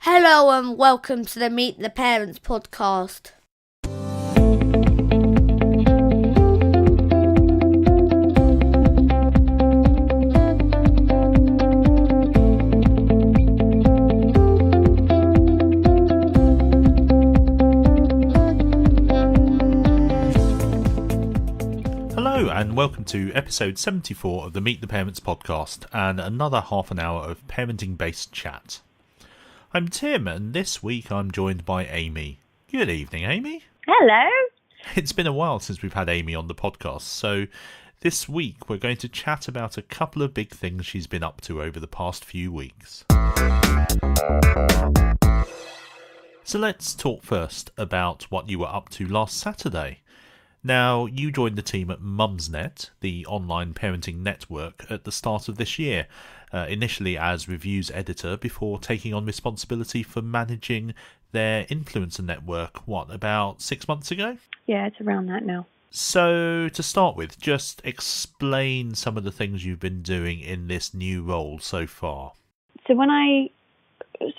Hello and welcome to the Meet the Parents podcast. Hello and welcome to episode 74 of the Meet the Parents podcast and another half an hour of parenting-based chat. I'm Tim and this week I'm joined by Amie. Good evening, Amie. Hello. It's been a while since we've had Amie on the podcast, so this week we're going to chat about a couple of big things she's been up to over the past few weeks. So let's talk first about what you were up to last Saturday. Now, you joined the team at Mumsnet, the online parenting network, at the start of this year, initially as reviews editor before taking on responsibility for managing their influencer network, about 6 months ago? Yeah, it's around that now. So, to start with, just explain some of the things you've been doing in this new role so far. So when I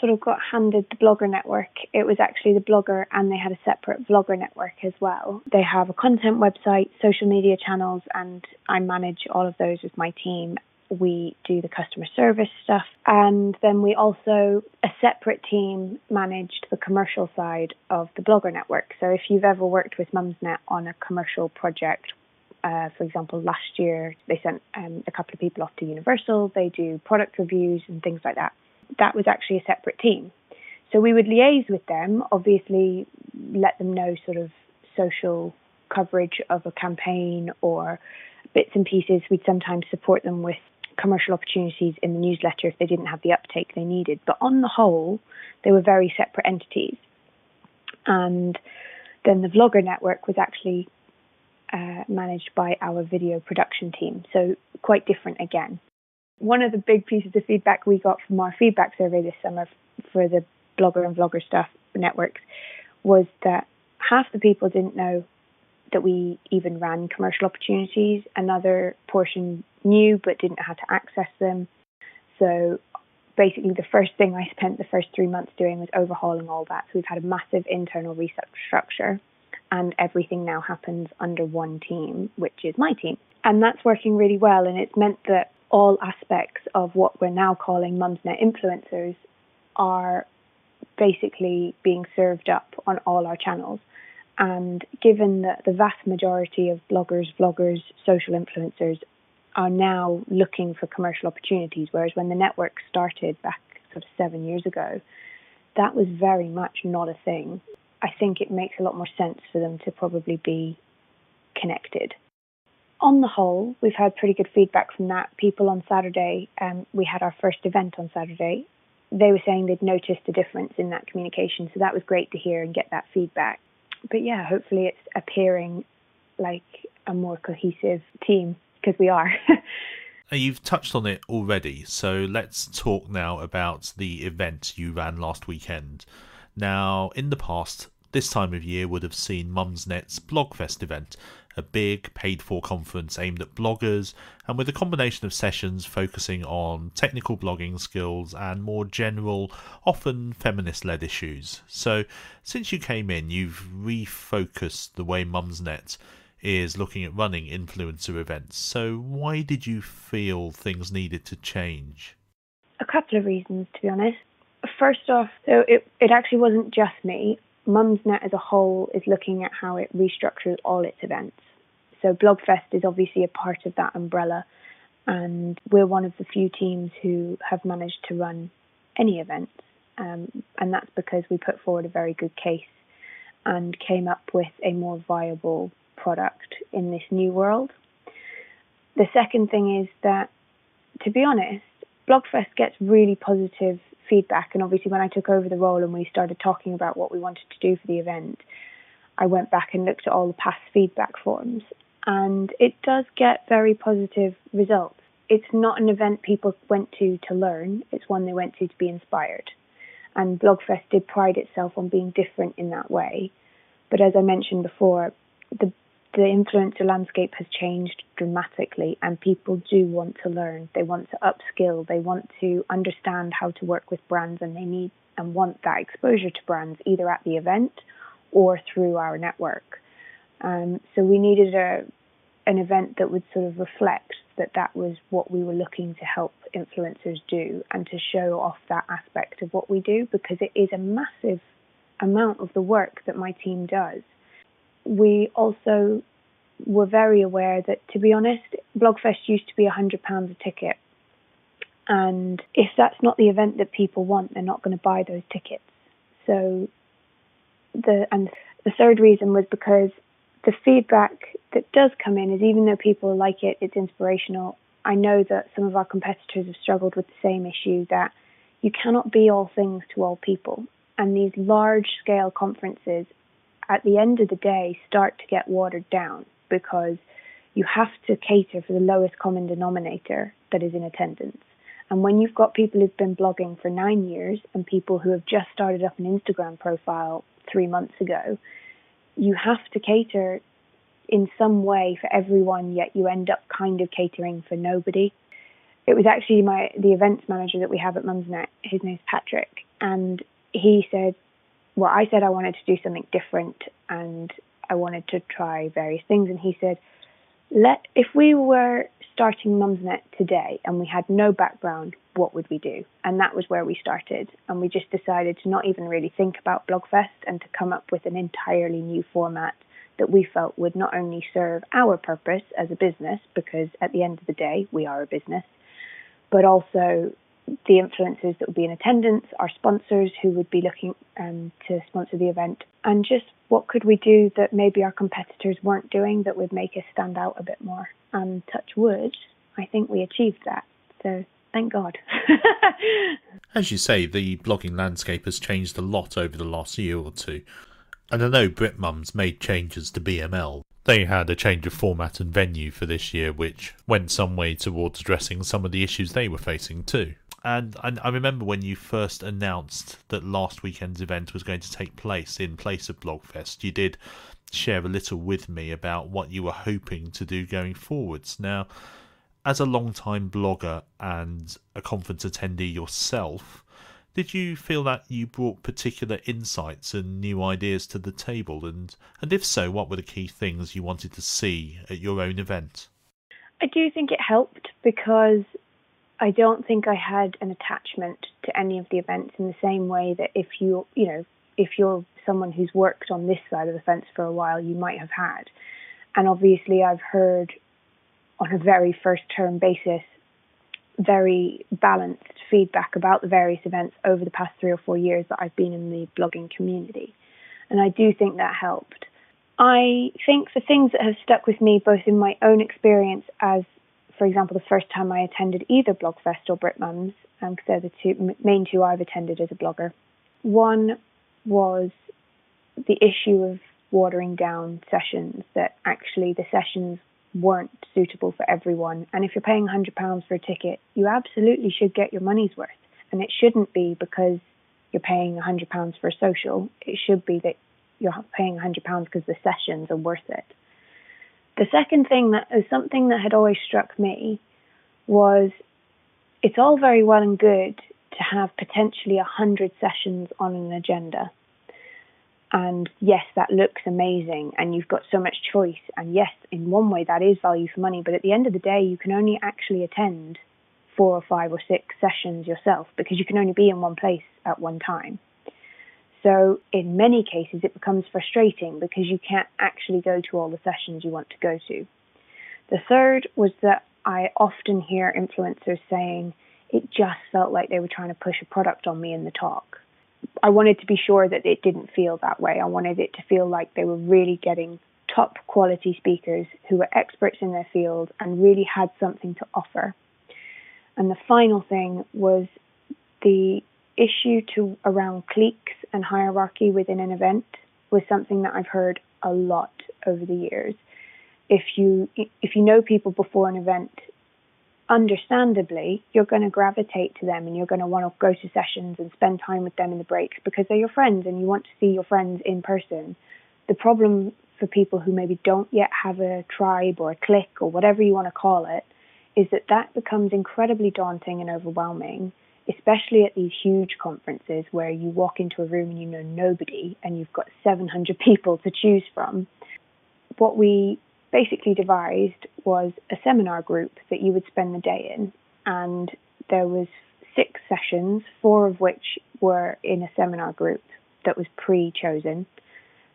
sort of got handed the blogger network, it was actually the blogger and they had a separate vlogger network as well. They have a content website, social media channels, and I manage all of those with my team. We do the customer service stuff, and then we also, a separate team, managed the commercial side of the blogger network. So if you've ever worked with Mumsnet on a commercial project, for example, last year they sent a couple of people off to Universal, they do product reviews and things like that. That was actually a separate team. So we would liaise with them, obviously let them know sort of social coverage of a campaign or bits and pieces. We'd sometimes support them with commercial opportunities in the newsletter if they didn't have the uptake they needed. But on the whole, they were very separate entities. And then the vlogger network was actually managed by our video production team. So quite different again. One of the big pieces of feedback we got from our feedback survey this summer for the blogger and vlogger stuff networks was that half the people didn't know that we even ran commercial opportunities. Another portion knew but didn't know how to access them. So basically the first thing I spent the first 3 months doing was overhauling all that. So we've had a massive internal restructure and everything now happens under one team, which is my team. And that's working really well, and it's meant that all aspects of what we're now calling Mumsnet influencers are basically being served up on all our channels. And given that the vast majority of bloggers, vloggers, social influencers are now looking for commercial opportunities, whereas when the network started back sort of 7 years ago, that was very much not a thing. I think it makes a lot more sense for them to probably be connected. On the whole, we've had pretty good feedback from that. People on Saturday, we had our first event on Saturday. They were saying they'd noticed a difference in that communication, so that was great to hear and get that feedback. But yeah, hopefully it's appearing like a more cohesive team, because we are. You've touched on it already, so let's talk now about the event you ran last weekend. Now, in the past, this time of year would have seen Mumsnet's Blogfest event, a big paid-for conference aimed at bloggers and with a combination of sessions focusing on technical blogging skills and more general, often feminist-led issues. So, since you came in, you've refocused the way Mumsnet is looking at running influencer events. So, why did you feel things needed to change? A couple of reasons, to be honest. First off, so it actually wasn't just me. Mumsnet as a whole is looking at how it restructures all its events. So Blogfest is obviously a part of that umbrella, and we're one of the few teams who have managed to run any events, and that's because we put forward a very good case and came up with a more viable product in this new world. The second thing is that, to be honest, Blogfest gets really positive feedback, and obviously when I took over the role and we started talking about what we wanted to do for the event, I went back and looked at all the past feedback forms, and it does get very positive results. It's not an event people went to learn, it's one they went to be inspired. And Blogfest did pride itself on being different in that way. But as I mentioned before, the influencer landscape has changed dramatically, and people do want to learn. They want to upskill. They want to understand how to work with brands, and they need and want that exposure to brands either at the event or through our network. So we needed an event that would sort of reflect that was what we were looking to help influencers do, and to show off that aspect of what we do, because it is a massive amount of the work that my team does. We also were very aware that, to be honest, Blogfest used to be £100 a ticket, and if that's not the event that people want, they're not going to buy those tickets. So the third reason was because the feedback that does come in is, even though people like it, it's inspirational. I know that some of our competitors have struggled with the same issue, that you cannot be all things to all people. And these large-scale conferences, at the end of the day, start to get watered down, because you have to cater for the lowest common denominator that is in attendance. And when you've got people who've been blogging for 9 years and people who have just started up an Instagram profile 3 months ago, you have to cater in some way for everyone, yet you end up kind of catering for nobody. It was actually the events manager that we have at Mumsnet, his name's Patrick, and he said, well, I said I wanted to do something different and I wanted to try various things, and he said, if we were starting Mumsnet today and we had no background, what would we do? And that was where we started. And we just decided to not even really think about Blogfest and to come up with an entirely new format that we felt would not only serve our purpose as a business, because at the end of the day, we are a business, but also the influencers that would be in attendance, our sponsors who would be looking to sponsor the event, and just what could we do that maybe our competitors weren't doing that would make us stand out a bit more. And touch wood, I think we achieved that. So thank God. As you say, the blogging landscape has changed a lot over the last year or two. And I know BritMums made changes to BML. They had a change of format and venue for this year, which went some way towards addressing some of the issues they were facing too. And I remember when you first announced that last weekend's event was going to take place in place of Blogfest, you did share a little with me about what you were hoping to do going forwards. Now, as a long-time blogger and a conference attendee yourself, did you feel that you brought particular insights and new ideas to the table? And if so, what were the key things you wanted to see at your own event? I do think it helped, because I don't think I had an attachment to any of the events in the same way that if you're someone who's worked on this side of the fence for a while, you might have had. And obviously I've heard on a very first term basis very balanced feedback about the various events over the past 3 or 4 years that I've been in the blogging community. And I do think that helped. I think the things that have stuck with me, both in my own experience as, for example, the first time I attended either Blogfest or BritMums, because they're the main two I've attended as a blogger. One was the issue of watering down sessions, that actually the sessions weren't suitable for everyone. And if you're paying £100 for a ticket, you absolutely should get your money's worth. And it shouldn't be because you're paying £100 for a social. It should be that you're paying £100 because the sessions are worth it. The second thing that is something that had always struck me was, it's all very well and good to have potentially 100 sessions on an agenda. And yes, that looks amazing and you've got so much choice. And yes, in one way that is value for money. But at the end of the day, you can only actually attend 4 or 5 or 6 sessions yourself, because you can only be in one place at one time. So in many cases, it becomes frustrating because you can't actually go to all the sessions you want to go to. The third was that I often hear influencers saying, it just felt like they were trying to push a product on me in the talk. I wanted to be sure that it didn't feel that way. I wanted it to feel like they were really getting top quality speakers who were experts in their field and really had something to offer. And the final thing was the issue around cliques and hierarchy within an event was something that I've heard a lot over the years. If you know people before an event, understandably, you're going to gravitate to them and you're going to want to go to sessions and spend time with them in the breaks because they're your friends and you want to see your friends in person. The problem for people who maybe don't yet have a tribe or a clique or whatever you want to call it is that becomes incredibly daunting and overwhelming, especially at these huge conferences where you walk into a room and you know nobody and you've got 700 people to choose from. What we basically devised was a seminar group that you would spend the day in, and there was 6 sessions, 4 of which were in a seminar group that was pre-chosen,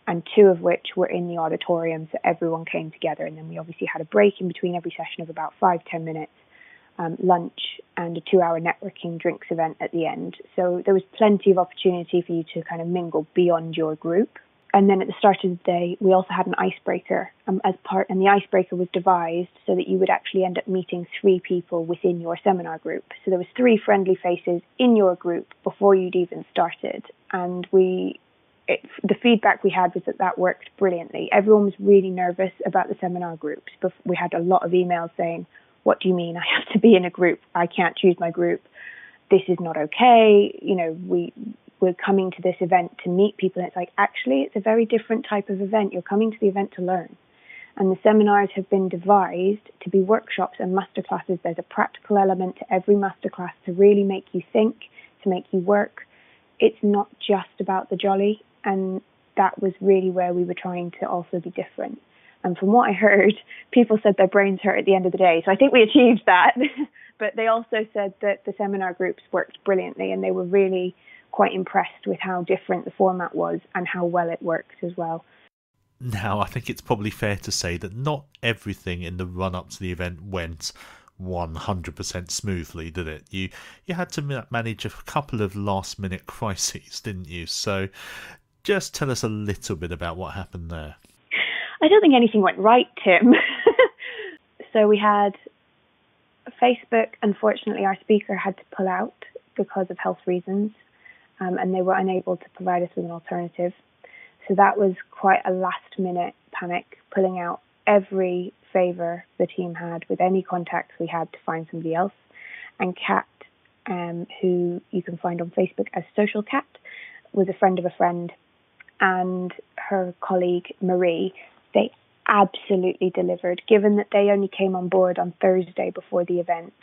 and 2 of which were in the auditorium, so everyone came together. And then we obviously had a break in between every session of about 5-10 minutes, lunch, and a 2-hour networking drinks event at the end. So there was plenty of opportunity for you to kind of mingle beyond your group. And then at the start of the day, we also had an icebreaker and the icebreaker was devised so that you would actually end up meeting 3 people within your seminar group. So there was 3 friendly faces in your group before you'd even started. And the feedback we had was that worked brilliantly. Everyone was really nervous about the seminar groups, but we had a lot of emails saying, "What do you mean I have to be in a group? I can't choose my group. This is not okay. We're coming to this event to meet people." And it's like, actually, it's a very different type of event. You're coming to the event to learn. And the seminars have been devised to be workshops and masterclasses. There's a practical element to every masterclass to really make you think, to make you work. It's not just about the jolly. And that was really where we were trying to also be different. And from what I heard, people said their brains hurt at the end of the day. So I think we achieved that. But they also said that the seminar groups worked brilliantly, and they were really quite impressed with how different the format was and how well it worked as well. Now, I think it's probably fair to say that not everything in the run-up to the event went 100% smoothly, did it? You had to manage a couple of last-minute crises, didn't you? So just tell us a little bit about what happened there. I don't think anything went right, Tim. So we had Facebook. Unfortunately, our speaker had to pull out because of health reasons, and they were unable to provide us with an alternative. So that was quite a last-minute panic, pulling out every favour the team had with any contacts we had to find somebody else. And Kat, who you can find on Facebook as Social Cat, was a friend of a friend, and her colleague Marie. They absolutely delivered, given that they only came on board on Thursday before the event.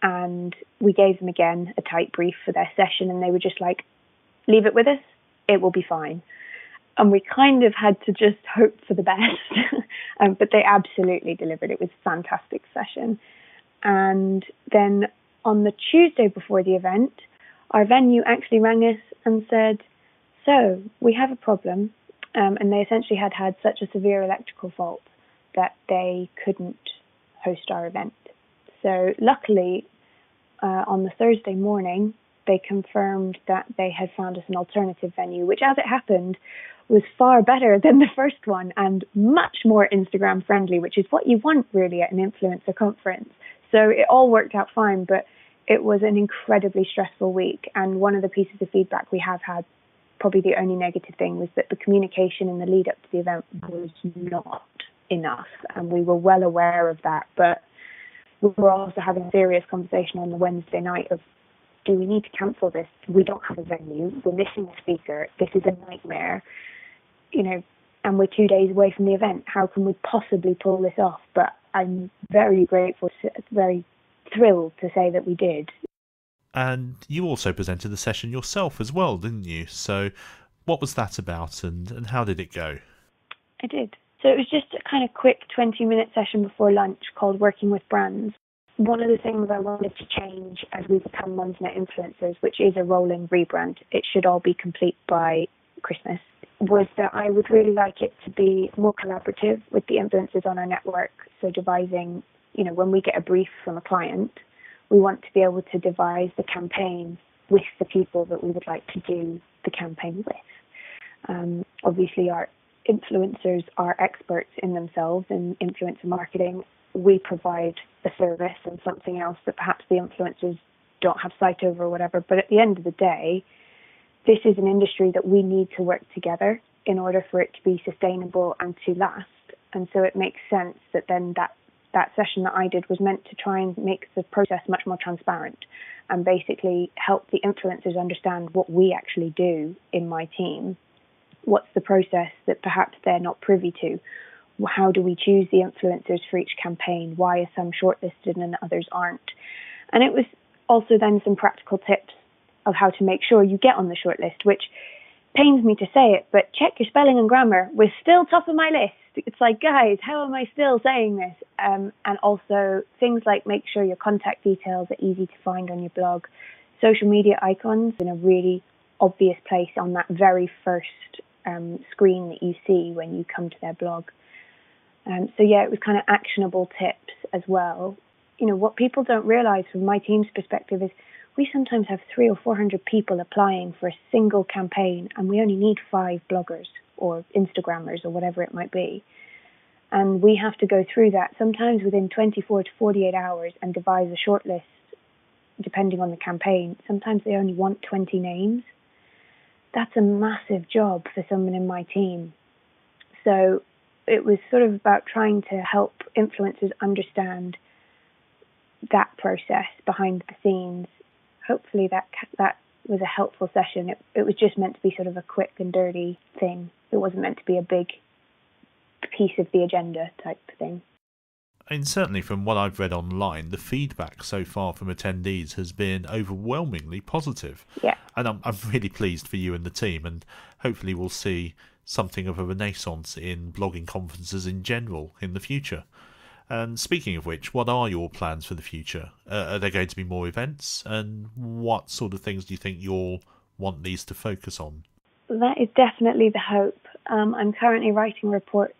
And we gave them again a tight brief for their session, and they were just like, "Leave it with us, it will be fine." And we kind of had to just hope for the best. But they absolutely delivered. It was a fantastic session. And then on the Tuesday before the event, our venue actually rang us and said, "So we have a problem." And they essentially had such a severe electrical fault that they couldn't host our event. So luckily, on the Thursday morning, they confirmed that they had found us an alternative venue, which, as it happened, was far better than the first one and much more Instagram friendly, which is what you want really at an influencer conference. So it all worked out fine, but it was an incredibly stressful week. And one of the pieces of feedback we have had, probably the only negative thing, was that the communication in the lead up to the event was not enough. And we were well aware of that, but we were also having a serious conversation on the Wednesday night of, do we need to cancel this? We don't have a venue. We're missing a speaker. This is a nightmare, and we're 2 days away from the event. How can we possibly pull this off? But I'm very grateful, very thrilled to say that we did. And you also presented the session yourself as well, didn't you? So what was that about, and how did it go? I did. So it was just a kind of quick 20-minute session before lunch called Working with Brands. One of the things I wanted to change as we become Mumsnet influencers, which is a rolling rebrand, it should all be complete by Christmas, was that I would really like it to be more collaborative with the influencers on our network. So devising, when we get a brief from a client, we want to be able to devise the campaign with the people that we would like to do the campaign with. Obviously, our influencers are experts in themselves in influencer marketing. We provide a service and something else that perhaps the influencers don't have sight over or whatever. But at the end of the day, this is an industry that we need to work together in order for it to be sustainable and to last. And so it makes sense that then that session that I did was meant to try and make the process much more transparent and basically help the influencers understand what we actually do in my team. What's the process that perhaps they're not privy to? How do we choose the influencers for each campaign? Why are some shortlisted and others aren't? And it was also then some practical tips of how to make sure you get on the shortlist, which pains me to say it, but check your spelling and grammar was still top of my list. It's like, guys, how am I still saying this? And also things like make sure your contact details are easy to find on your blog. Social media icons in a really obvious place on that very first screen that you see when you come to their blog. So yeah, it was kind of actionable tips as well. You know, what people don't realize from my team's perspective is we sometimes have 300 or 400 people applying for a single campaign, and we only need 5 bloggers or Instagrammers or whatever it might be. And we have to go through that sometimes within 24 to 48 hours and devise a shortlist depending on the campaign. Sometimes they only want 20 names. That's a massive job for someone in my team. So it was sort of about trying to help influencers understand that process behind the scenes. Hopefully that was a helpful session. It was just meant to be sort of a quick and dirty thing. It wasn't meant to be a big piece of the agenda type thing. And certainly from what I've read online, the feedback so far from attendees has been overwhelmingly positive. Yeah. And I'm really pleased for you and the team, and hopefully we'll see something of a renaissance in blogging conferences in general in the future. And speaking of which, what are your plans for the future? Are there going to be more events? And what sort of things do you think you'll want these to focus on? That is definitely the hope. I'm currently writing a report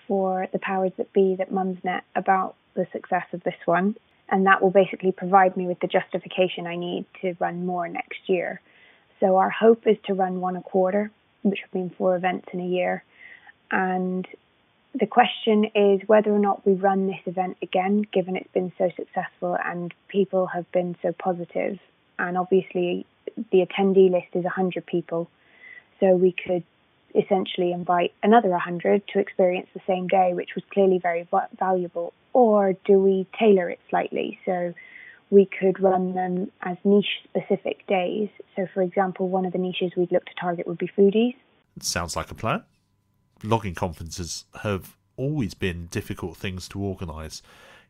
for the powers that be at Mumsnet about the success of this one. And that will basically provide me with the justification I need to run more next year. So our hope is to run one a quarter, which would mean 4 events in a year. And the question is whether or not we run this event again, given it's been so successful and people have been so positive. And obviously the attendee list is 100 people. So we could essentially invite another 100 to experience the same day, which was clearly very valuable. Or do we tailor it slightly? So we could run them as niche-specific days. So, for example, one of the niches we'd look to target would be foodies. It sounds like a plan. Blogging conferences have always been difficult things to organise.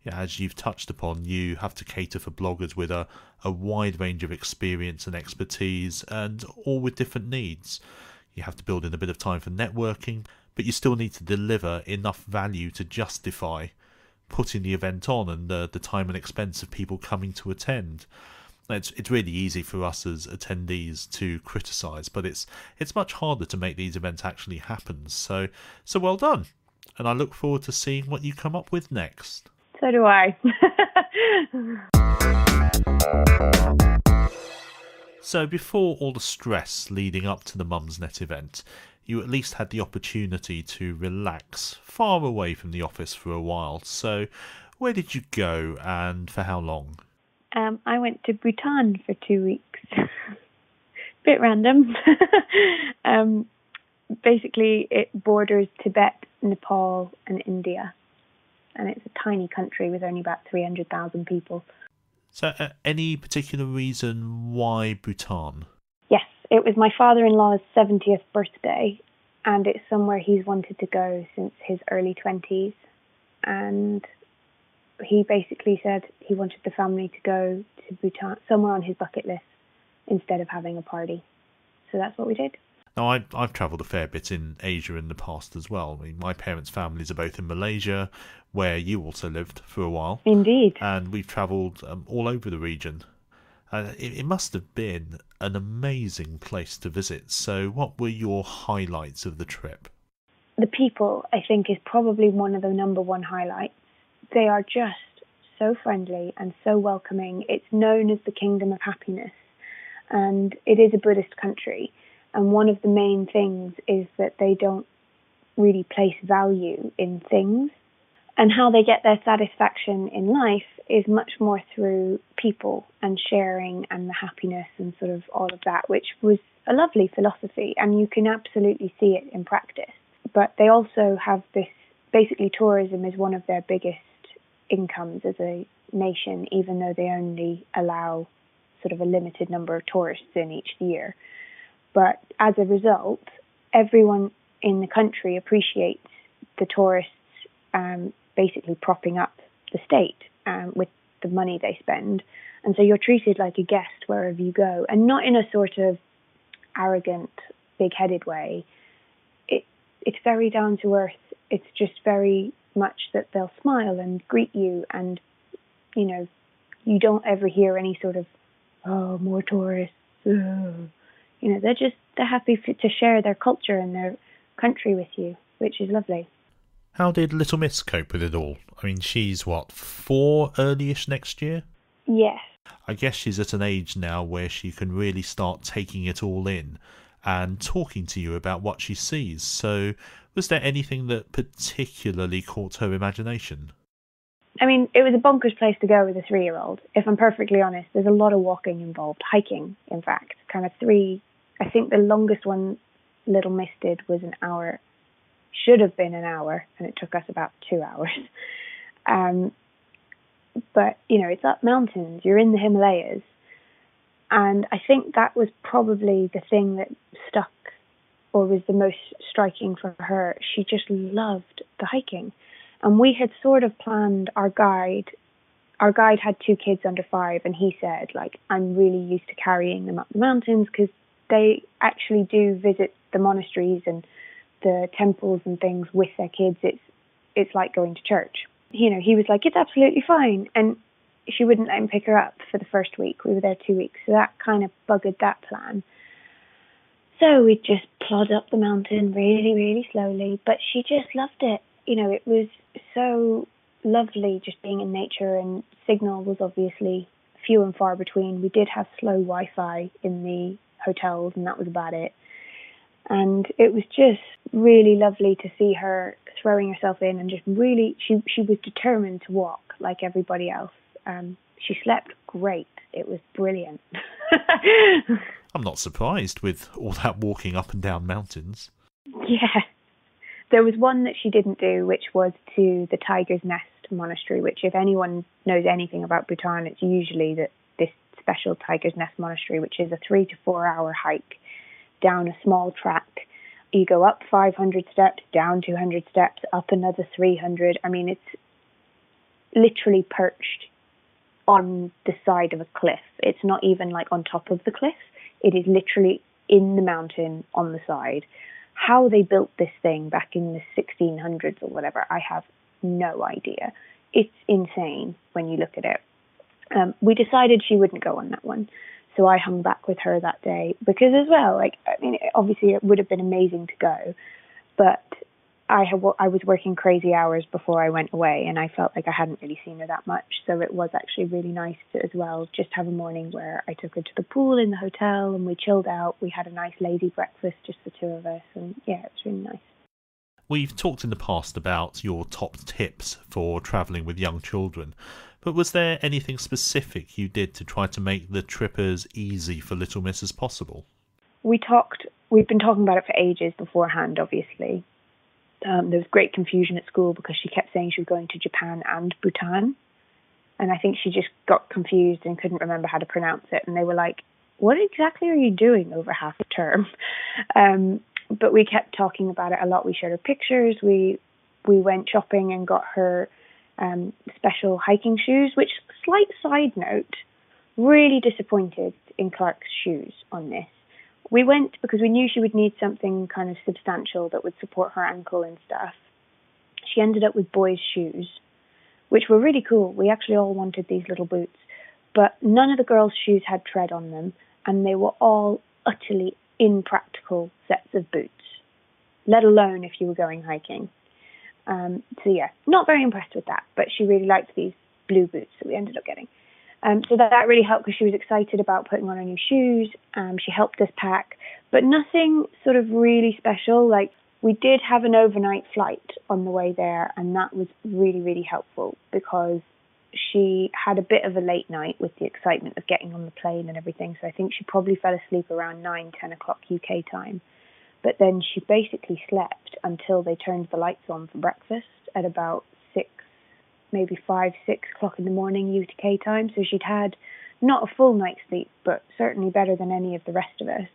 Yeah, as you've touched upon, you have to cater for bloggers with a wide range of experience and expertise, and all with different needs. You have to build in a bit of time for networking, but you still need to deliver enough value to justify putting the event on and the time and expense of people coming to attend. It's really easy for us as attendees to criticise, but it's much harder to make these events actually happen. So well done, and I look forward to seeing what you come up with next. So do I. So before all the stress leading up to the Mumsnet event, you at least had the opportunity to relax far away from the office for a while. So where did you go and for how long? I went to Bhutan for 2 weeks. Bit random. Basically, it borders Tibet, Nepal, and India. And it's a tiny country with only about 300,000 people. So any particular reason why Bhutan? Yes, it was my father-in-law's 70th birthday, and it's somewhere he's wanted to go since his early 20s. And he basically said he wanted the family to go to Bhutan, somewhere on his bucket list, instead of having a party. So that's what we did. Now, I've travelled a fair bit in Asia in the past as well. I mean, my parents' families are both in Malaysia, where you also lived for a while. Indeed. And we've travelled all over the region. It must have been an amazing place to visit. So what were your highlights of the trip? The people, I think, is probably one of the number one highlights. They are just so friendly and so welcoming. It's known as the Kingdom of Happiness, and it is a Buddhist country. And one of the main things is that they don't really place value in things. And how they get their satisfaction in life is much more through people and sharing and the happiness and sort of all of that, which was a lovely philosophy. And you can absolutely see it in practice. But they also have this, basically tourism is one of their biggest incomes as a nation, even though they only allow sort of a limited number of tourists in each year. But as a result, everyone in the country appreciates the tourists basically propping up the state with the money they spend. And so you're treated like a guest wherever you go, and not in a sort of arrogant, big-headed way. It's very down to earth. It's just very much that they'll smile and greet you, and you don't ever hear any sort of, oh, more tourists. They're happy to share their culture and their country with you, which is lovely. How did Little Miss cope with it all? I mean, she's 4 early-ish next year? Yes. I guess she's at an age now where she can really start taking it all in and talking to you about what she sees. So was there anything that particularly caught her imagination? I mean, it was a bonkers place to go with a 3-year-old. If I'm perfectly honest, there's a lot of walking involved, hiking, in fact. Kind of 3, I think the longest one Little Miss did was an hour. Should have been an hour, and it took us about 2 hours. But, it's up mountains. You're in the Himalayas. And I think that was probably the thing that stuck or was the most striking for her. She just loved the hiking. And we had sort of planned our guide. Our guide had 2 kids under 5, and he said, I'm really used to carrying them up the mountains because they actually do visit the monasteries and the temples and things with their kids. It's like going to church. He was like, it's absolutely fine. And she wouldn't let him pick her up for the first week. We were there 2 weeks. So that kind of buggered that plan. So we'd just plod up the mountain really, really slowly. But she just loved it. It was so lovely just being in nature, and signal was obviously few and far between. We did have slow Wi-Fi in the hotels, and that was about it. And it was just really lovely to see her throwing herself in and just really, she was determined to walk like everybody else. She slept great. It was brilliant. I'm not surprised with all that walking up and down mountains. Yeah. There was one that she didn't do, which was to the Tiger's Nest Monastery, which if anyone knows anything about Bhutan, it's usually this special Tiger's Nest Monastery, which is a 3 to 4 hour hike down a small track. You go up 500 steps, down 200 steps, up another 300. I mean, it's literally perched on the side of a cliff. It's not even on top of the cliff. It is literally in the mountain on the side. How they built this thing back in the 1600s or whatever, I have no idea. It's insane when you look at it. We decided she wouldn't go on that one. So I hung back with her that day because as well, obviously it would have been amazing to go, but I was working crazy hours before I went away, and I felt like I hadn't really seen her that much. So it was actually really nice to as well just have a morning where I took her to the pool in the hotel and we chilled out. We had a nice lazy breakfast, just the 2 of us, and yeah, it was really nice. We've talked in the past about your top tips for travelling with young children, but was there anything specific you did to try to make the trip as easy for Little Miss as possible? We've been talking about it for ages beforehand, obviously. There was great confusion at school because she kept saying she was going to Japan and Bhutan. And I think she just got confused and couldn't remember how to pronounce it. And they were like, what exactly are you doing over half a term? But we kept talking about it a lot. We showed her pictures. We went shopping and got her special hiking shoes, which, slight side note, really disappointed in Clark's shoes on this. We went because we knew she would need something kind of substantial that would support her ankle and stuff. She ended up with boys' shoes, which were really cool. We actually all wanted these little boots, but none of the girls' shoes had tread on them, and they were all utterly impractical sets of boots, let alone if you were going hiking. So yeah, not very impressed with that, but she really liked these blue boots that we ended up getting. So that really helped because she was excited about putting on her new shoes. She helped us pack, but nothing sort of really special. We did have an overnight flight on the way there, and that was really, really helpful because she had a bit of a late night with the excitement of getting on the plane and everything. So I think she probably fell asleep around 9-10 o'clock UK time. But then she basically slept until they turned the lights on for breakfast at about 6, maybe 5-6 o'clock in the morning UK time. So she'd had not a full night's sleep, but certainly better than any of the rest of us.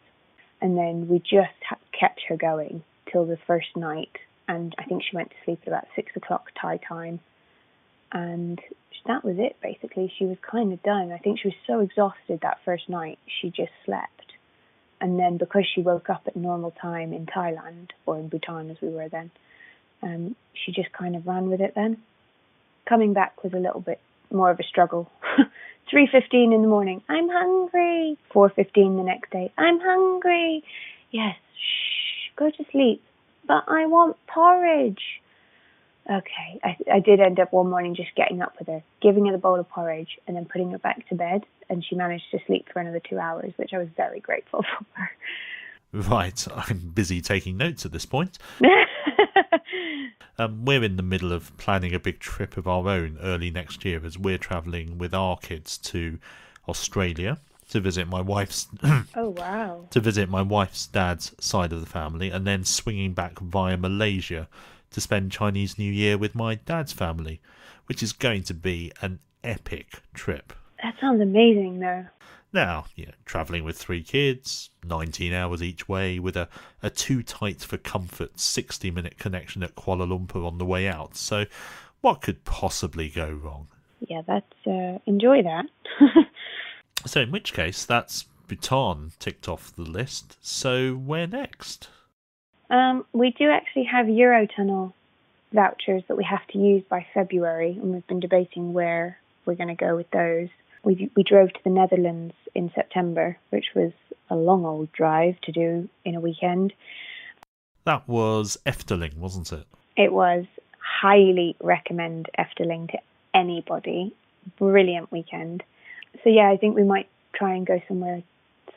And then we just kept her going till the first night. And I think she went to sleep at about 6 o'clock Thai time. and that was it, basically. She was kind of done. I think she was so exhausted that first night, she just slept. And then because she woke up at normal time in Thailand, or in Bhutan as we were then, she just kind of ran with it then. Coming back was a little bit more of a struggle. 3:15 in the morning, I'm hungry. 4:15 the next day, I'm hungry. Yes, shh, go to sleep. But I want porridge. Okay, I did end up one morning just getting up with her, giving her the bowl of porridge, and then putting her back to bed, and she managed to sleep for another 2 hours, which I was very grateful for. Right, I'm busy taking notes at this point. We're in the middle of planning a big trip of our own early next year, as we're travelling with our kids to Australia to visit my wife's Oh, wow. to visit my wife's dad's side of the family, and then swinging back via Malaysia to spend Chinese New Year with my dad's family, which is going to be an epic trip. That sounds amazing, though. Now, travelling with 3 kids, 19 hours each way, with a too tight for comfort 60-minute connection at Kuala Lumpur on the way out. So what could possibly go wrong? Yeah, that's enjoy that. So in which case, that's Bhutan ticked off the list. So where next? We do actually have Eurotunnel vouchers that we have to use by February, and we've been debating where we're going to go with those. We drove to the Netherlands in September, which was a long old drive to do in a weekend. That was Efteling, wasn't it? It was. Highly recommend Efteling to anybody. Brilliant weekend. So yeah, I think we might try and go somewhere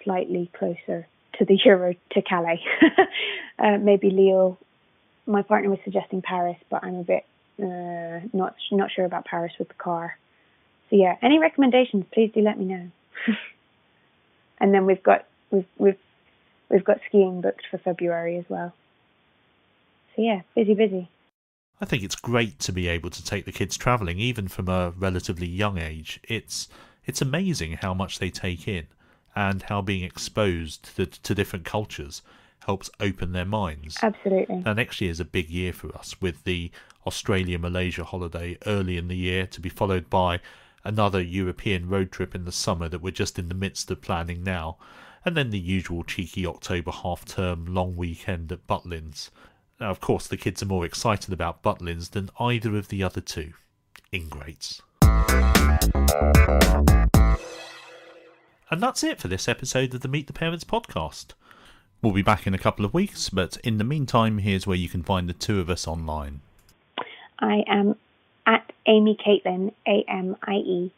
slightly closer to the Euro, to Calais. Maybe Lille. My partner was suggesting Paris, but I'm a bit not sure about Paris with the car. So yeah, any recommendations, please do let me know. And then we've got skiing booked for February as well. So yeah, busy. I think it's great to be able to take the kids travelling, even from a relatively young age. It's amazing how much they take in, and how being exposed to different cultures helps open their minds. Absolutely. Now, next year is a big year for us, with the Australia-Malaysia holiday early in the year, to be followed by another European road trip in the summer that we're just in the midst of planning now, and then the usual cheeky October half-term long weekend at Butlins. Now, of course, the kids are more excited about Butlins than either of the other two. Ingrates. And that's it for this episode of the Meet the Parents podcast. We'll be back in a couple of weeks, but in the meantime, here's where you can find the two of us online. I am at Amie Caitlin, AMIECAITLIN,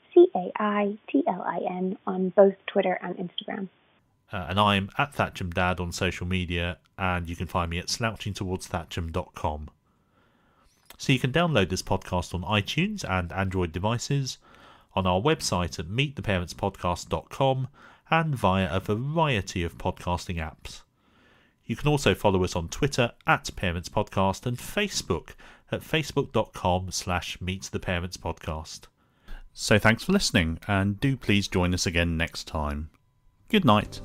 on both Twitter and Instagram. And I'm at ThatchamDad on social media, and you can find me at slouchingtowardsthatcham.com. So you can download this podcast on iTunes and Android devices, on our website at meettheparentspodcast.com, and via a variety of podcasting apps. You can also follow us on Twitter at Parents Podcast and Facebook at facebook.com/meettheparentspodcast. So thanks for listening, and do please join us again next time. Good night.